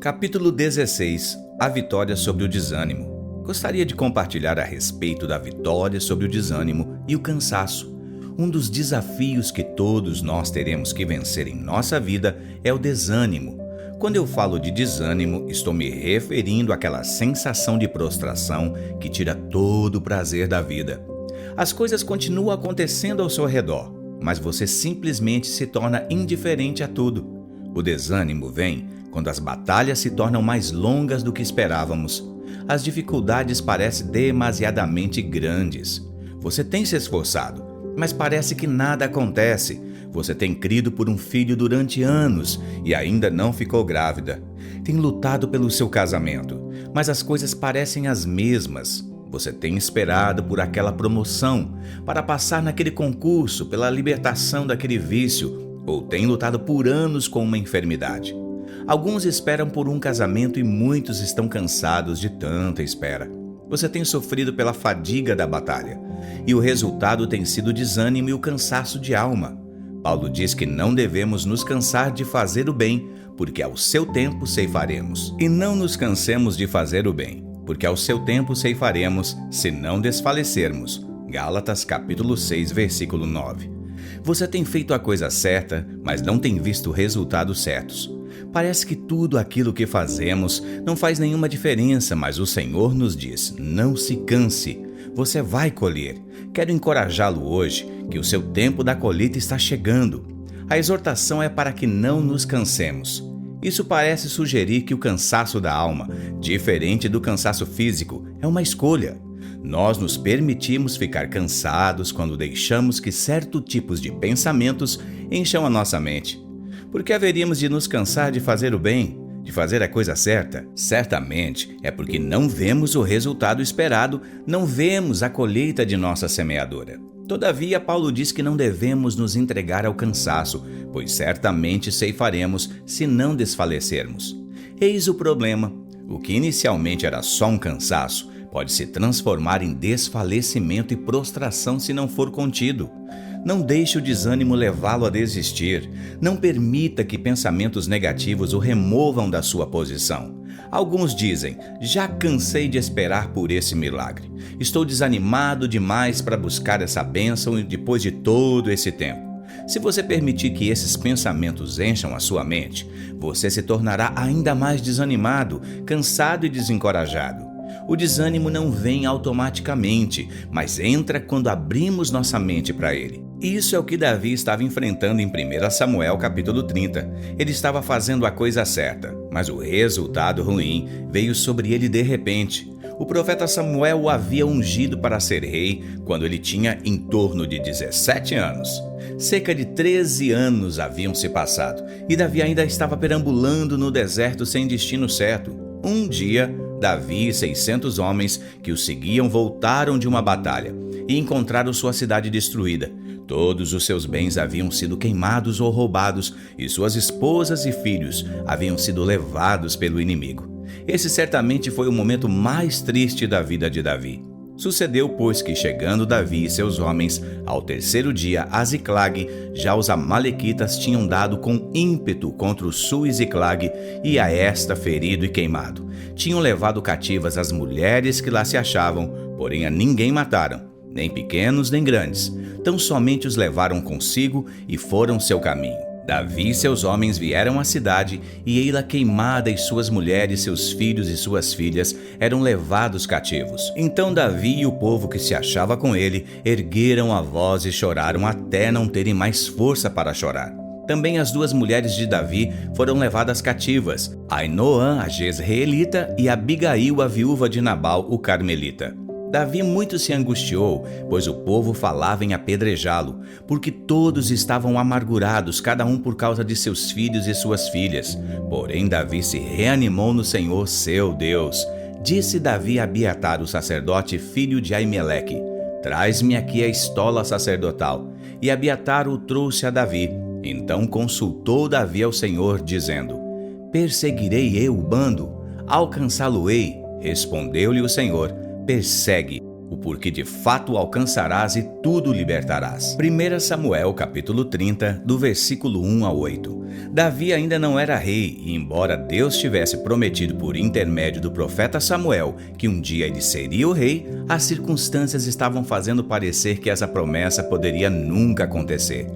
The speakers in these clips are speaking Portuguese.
Capítulo 16. A vitória sobre o desânimo. Gostaria de compartilhar a respeito da vitória sobre o desânimo e o cansaço. Um dos desafios que todos nós teremos que vencer em nossa vida é o desânimo. Quando eu falo de desânimo, estou me referindo àquela sensação de prostração que tira todo o prazer da vida. As coisas continuam acontecendo ao seu redor, mas você simplesmente se torna indiferente a tudo. O desânimo vem quando as batalhas se tornam mais longas do que esperávamos. As dificuldades parecem demasiadamente grandes. Você tem se esforçado, mas parece que nada acontece. Você tem crido por um filho durante anos e ainda não ficou grávida. Tem lutado pelo seu casamento, mas as coisas parecem as mesmas. Você tem esperado por aquela promoção, para passar naquele concurso, pela libertação daquele vício, ou tem lutado por anos com uma enfermidade. Alguns esperam por um casamento e muitos estão cansados de tanta espera. Você tem sofrido pela fadiga da batalha, e o resultado tem sido o desânimo e o cansaço de alma. Paulo diz que não devemos nos cansar de fazer o bem, porque ao seu tempo ceifaremos. E não nos cansemos de fazer o bem, porque ao seu tempo ceifaremos, se não desfalecermos. Gálatas capítulo 6, versículo 9. Você tem feito a coisa certa, mas não tem visto resultados certos. Parece que tudo aquilo que fazemos não faz nenhuma diferença, mas o Senhor nos diz: não se canse, você vai colher. Quero encorajá-lo hoje, que o seu tempo da colheita está chegando. A exortação é para que não nos cansemos. Isso parece sugerir que o cansaço da alma, diferente do cansaço físico, é uma escolha. Nós nos permitimos ficar cansados quando deixamos que certos tipos de pensamentos encham a nossa mente. Por que haveríamos de nos cansar de fazer o bem, de fazer a coisa certa? Certamente é porque não vemos o resultado esperado, não vemos a colheita de nossa semeadura. Todavia, Paulo diz que não devemos nos entregar ao cansaço, pois certamente ceifaremos se não desfalecermos. Eis o problema: o que inicialmente era só um cansaço pode se transformar em desfalecimento e prostração se não for contido. Não deixe o desânimo levá-lo a desistir. Não permita que pensamentos negativos o removam da sua posição. Alguns dizem: já cansei de esperar por esse milagre. Estou desanimado demais para buscar essa bênção depois de todo esse tempo. Se você permitir que esses pensamentos encham a sua mente, você se tornará ainda mais desanimado, cansado e desencorajado. O desânimo não vem automaticamente, mas entra quando abrimos nossa mente para ele. Isso é o que Davi estava enfrentando em 1 Samuel capítulo 30. Ele estava fazendo a coisa certa, mas o resultado ruim veio sobre ele de repente. O profeta Samuel o havia ungido para ser rei quando ele tinha em torno de 17 anos. Cerca de 13 anos haviam se passado e Davi ainda estava perambulando no deserto sem destino certo. Um dia, Davi e 600 homens que o seguiam voltaram de uma batalha e encontraram sua cidade destruída. Todos os seus bens haviam sido queimados ou roubados e suas esposas e filhos haviam sido levados pelo inimigo. Esse certamente foi o momento mais triste da vida de Davi. Sucedeu, pois, que chegando Davi e seus homens ao terceiro dia a Ziclag, já os amalequitas tinham dado com ímpeto contra o sul Ziclag e a esta ferido e queimado. Tinham levado cativas as mulheres que lá se achavam, porém a ninguém mataram, nem pequenos nem grandes. Tão somente os levaram consigo e foram seu caminho. Davi e seus homens vieram à cidade, e ei-la queimada, e suas mulheres, seus filhos e suas filhas eram levados cativos. Então Davi e o povo que se achava com ele ergueram a voz e choraram até não terem mais força para chorar. Também as duas mulheres de Davi foram levadas cativas, Ainoã, a Jezreelita, e Abigail, a viúva de Nabal, o Carmelita. Davi muito se angustiou, pois o povo falava em apedrejá-lo, porque todos estavam amargurados, cada um por causa de seus filhos e suas filhas. Porém Davi se reanimou no Senhor, seu Deus. Disse Davi a Abiatar, o sacerdote, filho de Aimeleque: traz-me aqui a estola sacerdotal. E Abiatar o trouxe a Davi. Então consultou Davi ao Senhor, dizendo: perseguirei eu o bando? Alcançá-lo-ei? Respondeu-lhe o Senhor: persegue. o porquê de fato alcançarás e tudo libertarás. 1 Samuel capítulo 30, do versículo 1 ao 8. Davi ainda não era rei e, embora Deus tivesse prometido por intermédio do profeta Samuel que um dia ele seria o rei, as circunstâncias estavam fazendo parecer que essa promessa poderia nunca acontecer.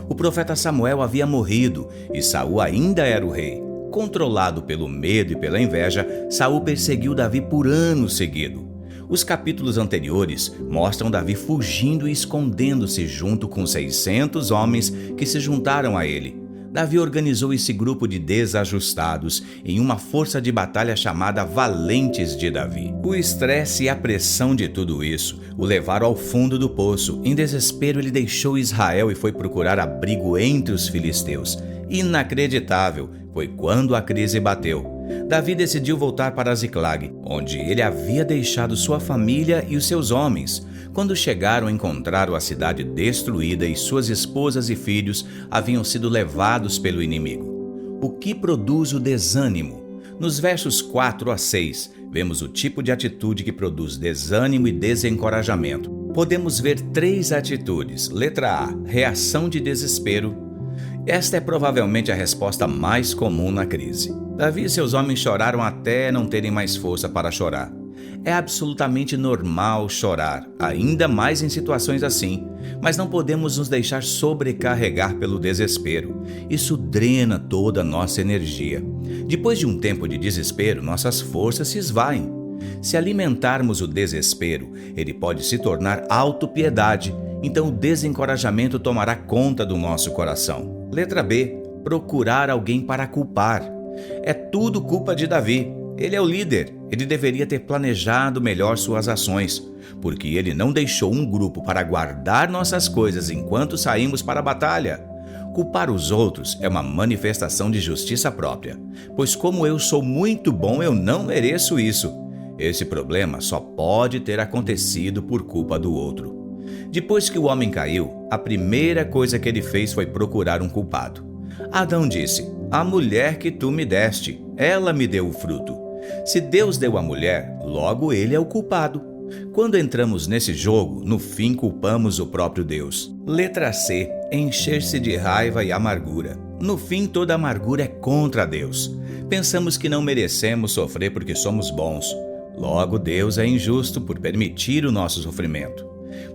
O profeta Samuel havia morrido e Saul ainda era o rei. Controlado pelo medo e pela inveja, Saul perseguiu Davi por anos seguidos. Os capítulos anteriores mostram Davi fugindo e escondendo-se junto com 600 homens que se juntaram a ele. Davi organizou esse grupo de desajustados em uma força de batalha chamada Valentes de Davi. O estresse e a pressão de tudo isso o levaram ao fundo do poço. Em desespero, ele deixou Israel e foi procurar abrigo entre os filisteus. Inacreditável foi quando a crise bateu. Davi decidiu voltar para Ziclag, onde ele havia deixado sua família e os seus homens. Quando chegaram, encontraram a cidade destruída e suas esposas e filhos haviam sido levados pelo inimigo. O que produz o desânimo? Nos versos 4 a 6, vemos o tipo de atitude que produz desânimo e desencorajamento. Podemos ver 3 atitudes. Letra A, reação de desespero. Esta é provavelmente a resposta mais comum na crise. Davi e seus homens choraram até não terem mais força para chorar. É absolutamente normal chorar, ainda mais em situações assim, mas não podemos nos deixar sobrecarregar pelo desespero. Isso drena toda a nossa energia. Depois de um tempo de desespero, nossas forças se esvaem. Se alimentarmos o desespero, ele pode se tornar autopiedade, então o desencorajamento tomará conta do nosso coração. Letra B, procurar alguém para culpar. É tudo culpa de Davi. Ele é o líder. Ele deveria ter planejado melhor suas ações, porque ele não deixou um grupo para guardar nossas coisas enquanto saímos para a batalha. Culpar os outros é uma manifestação de justiça própria, pois como eu sou muito bom, eu não mereço isso. Esse problema só pode ter acontecido por culpa do outro. Depois que o homem caiu, a primeira coisa que ele fez foi procurar um culpado. Adão disse: "A mulher que tu me deste, ela me deu o fruto." Se Deus deu a mulher, logo ele é o culpado. Quando entramos nesse jogo, no fim culpamos o próprio Deus. Letra C, encher-se de raiva e amargura. No fim, toda amargura é contra Deus. Pensamos que não merecemos sofrer porque somos bons. Logo, Deus é injusto por permitir o nosso sofrimento.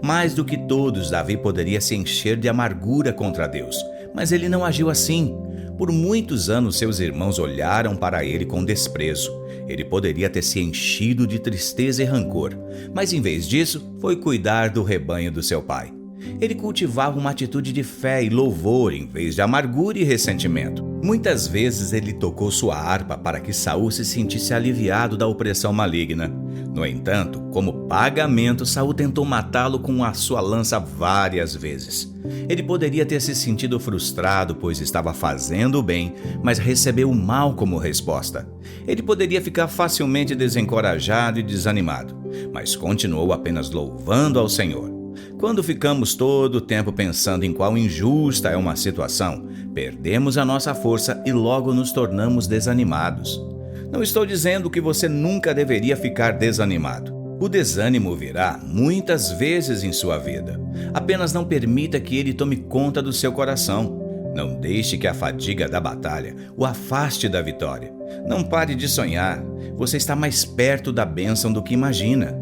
Mais do que todos, Davi poderia se encher de amargura contra Deus, mas ele não agiu assim. Por muitos anos, seus irmãos olharam para ele com desprezo. Ele poderia ter se enchido de tristeza e rancor, mas em vez disso, foi cuidar do rebanho do seu pai. Ele cultivava uma atitude de fé e louvor em vez de amargura e ressentimento. Muitas vezes ele tocou sua harpa para que Saul se sentisse aliviado da opressão maligna. No entanto, como pagamento, Saul tentou matá-lo com a sua lança várias vezes. Ele poderia ter se sentido frustrado, pois estava fazendo o bem, mas recebeu o mal como resposta. Ele poderia ficar facilmente desencorajado e desanimado, mas continuou apenas louvando ao Senhor. Quando ficamos todo o tempo pensando em quão injusta é uma situação, perdemos a nossa força e logo nos tornamos desanimados. Não estou dizendo que você nunca deveria ficar desanimado. O desânimo virá muitas vezes em sua vida. Apenas não permita que ele tome conta do seu coração. Não deixe que a fadiga da batalha o afaste da vitória. Não pare de sonhar. Você está mais perto da bênção do que imagina.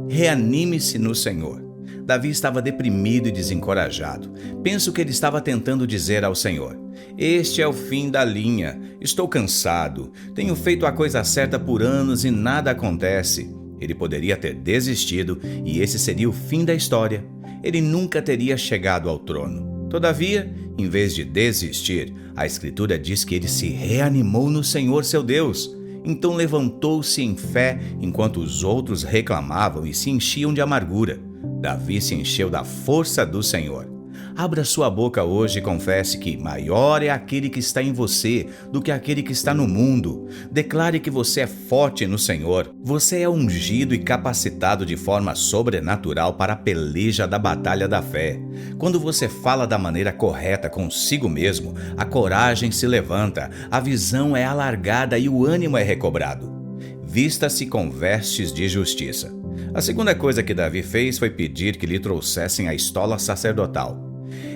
Reanime-se no Senhor. Davi estava deprimido e desencorajado. Penso que ele estava tentando dizer ao Senhor: "Este é o fim da linha. Estou cansado. Tenho feito a coisa certa por anos e nada acontece." Ele poderia ter desistido e esse seria o fim da história. Ele nunca teria chegado ao trono. Todavia, em vez de desistir, a Escritura diz que ele se reanimou no Senhor seu Deus. Então levantou-se em fé enquanto os outros reclamavam e se enchiam de amargura. Davi se encheu da força do Senhor. Abra sua boca hoje e confesse que maior é aquele que está em você do que aquele que está no mundo. Declare que você é forte no Senhor. Você é ungido e capacitado de forma sobrenatural para a peleja da batalha da fé. Quando você fala da maneira correta consigo mesmo, a coragem se levanta, a visão é alargada e o ânimo é recobrado. Vista-se com vestes de justiça. A segunda coisa que Davi fez foi pedir que lhe trouxessem a estola sacerdotal.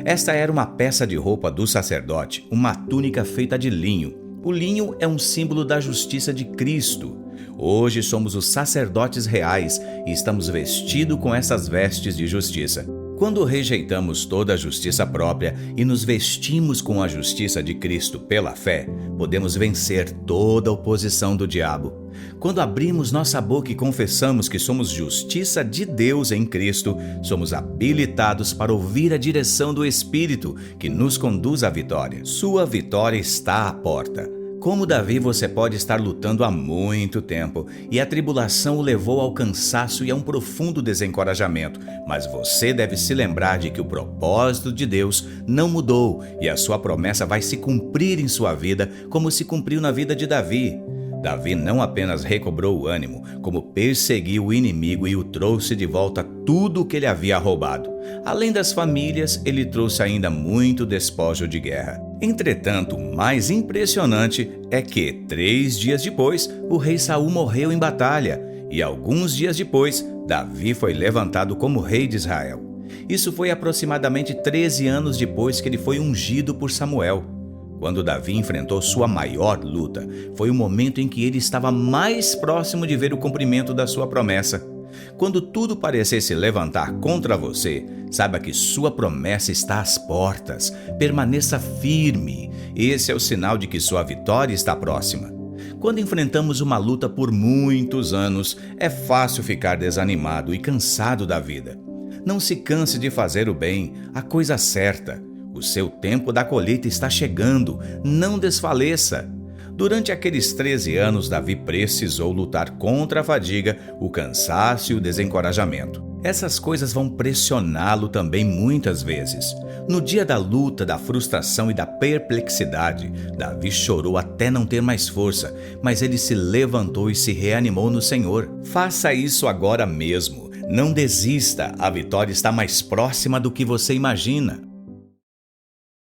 Esta era uma peça de roupa do sacerdote, uma túnica feita de linho. O linho é um símbolo da justiça de Cristo. Hoje somos os sacerdotes reais e estamos vestidos com essas vestes de justiça. Quando rejeitamos toda a justiça própria e nos vestimos com a justiça de Cristo pela fé, podemos vencer toda a oposição do diabo. Quando abrimos nossa boca e confessamos que somos justiça de Deus em Cristo, somos habilitados para ouvir a direção do Espírito que nos conduz à vitória. Sua vitória está à porta. Como Davi, você pode estar lutando há muito tempo e a tribulação o levou ao cansaço e a um profundo desencorajamento, mas você deve se lembrar de que o propósito de Deus não mudou e a sua promessa vai se cumprir em sua vida como se cumpriu na vida de Davi. Davi não apenas recobrou o ânimo, como perseguiu o inimigo e o trouxe de volta tudo o que ele havia roubado. Além das famílias, ele trouxe ainda muito despojo de guerra. Entretanto, o mais impressionante é que, 3 dias depois, o rei Saul morreu em batalha, e alguns dias depois, Davi foi levantado como rei de Israel. Isso foi aproximadamente 13 anos depois que ele foi ungido por Samuel. Quando Davi enfrentou sua maior luta, foi o momento em que ele estava mais próximo de ver o cumprimento da sua promessa. Quando tudo parecer se levantar contra você, saiba que sua promessa está às portas. Permaneça firme. Esse é o sinal de que sua vitória está próxima. Quando enfrentamos uma luta por muitos anos, é fácil ficar desanimado e cansado da vida. Não se canse de fazer o bem, a coisa certa. O seu tempo da colheita está chegando, não desfaleça. Durante aqueles 13 anos, Davi precisou lutar contra a fadiga, o cansaço e o desencorajamento. Essas coisas vão pressioná-lo também muitas vezes. No dia da luta, da frustração e da perplexidade, Davi chorou até não ter mais força, mas ele se levantou e se reanimou no Senhor. Faça isso agora mesmo. Não desista, a vitória está mais próxima do que você imagina.